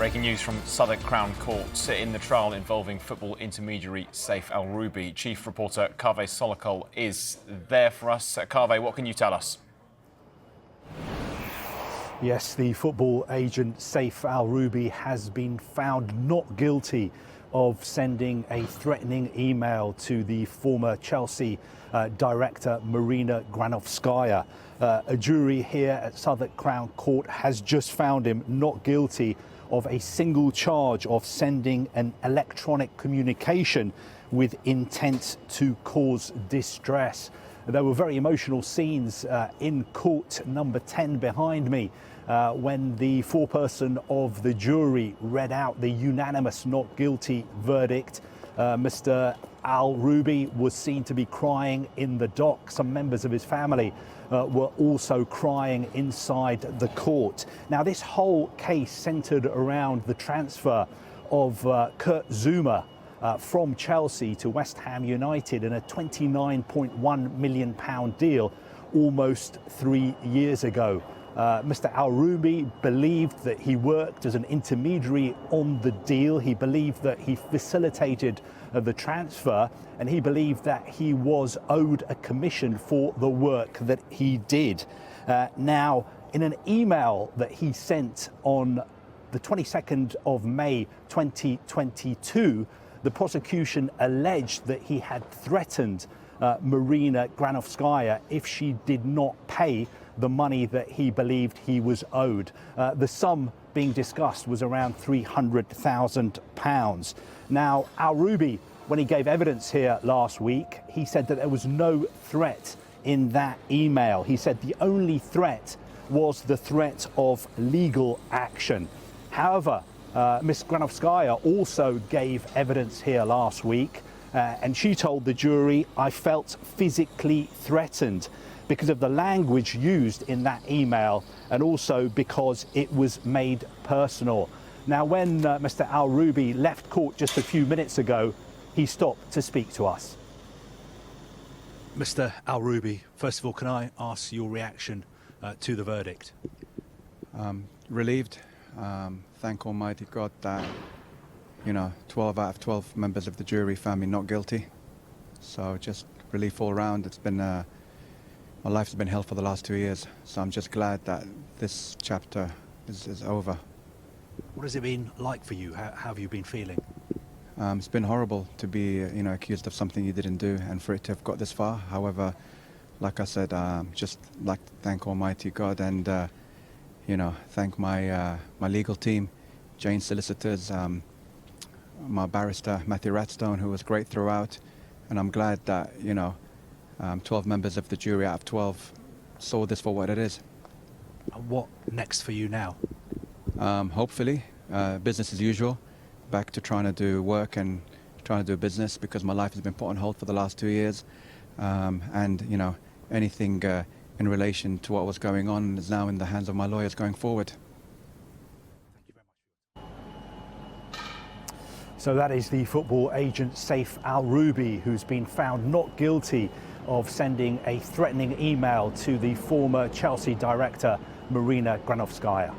Breaking news from Southwark Crown Court in the trial involving football intermediary Saif Alrubie. Chief reporter Kaveh Solokol is there for us. Kaveh, what can you tell us? Yes, the football agent Saif Alrubie has been found not guilty of sending a threatening email to the former Chelsea director Marina Granovskaya. A jury here at Southwark Crown Court has just found him not guilty of a single charge of sending an electronic communication with intent to cause distress. There were very emotional scenes in court number 10 behind me when the foreperson of the jury read out the unanimous not guilty verdict. Mr. Alrubie was seen to be crying in the dock. Some members of his family were also crying inside the court. Now, this whole case centred around the transfer of Kurt Zouma from Chelsea to West Ham United in a £29.1 million deal almost 3 years ago. Mr. Alrubie believed that he worked as an intermediary on the deal. He believed that he facilitated the transfer, and he believed that he was owed a commission for the work that he did. Now, in an email that he sent on the 22nd of May 2022, the prosecution alleged that he had threatened Marina Granovskaya if she did not pay the money that he believed he was owed. The sum being discussed was around £300,000. Now, Alrubie, when he gave evidence here last week, he said that there was no threat in that email. He said the only threat was the threat of legal action. However, Ms. Granovskaya also gave evidence here last week, and she told the jury, "I felt physically threatened because of the language used in that email and also because it was made personal." Now, when Mr. Alrubie left court just a few minutes ago, he stopped to speak to us. Mr. Alrubie, first of all, can I ask your reaction to the verdict? Relieved. Thank Almighty God that, 12 out of 12 members of the jury found me not guilty. So just relief all round. It's been my life's been hell for the last 2 years, so I'm just glad that this chapter is over. What has it been like for you? How have you been feeling? It's been horrible to be, accused of something you didn't do, and for it to have got this far. However, like I said, just like to thank Almighty God and, thank my legal team, Jane Solicitors, my barrister Matthew Ratstone, who was great throughout, and I'm glad that 12 members of the jury out of 12 saw this for what it is. And what next for you now? Hopefully, business as usual, back to trying to do work and trying to do business, because my life has been put on hold for the last 2 years. And, anything in relation to what was going on is now in the hands of my lawyers going forward. So that is the football agent Saif Alrubie, who's been found not guilty of sending a threatening email to the former Chelsea director Marina Granovskaya.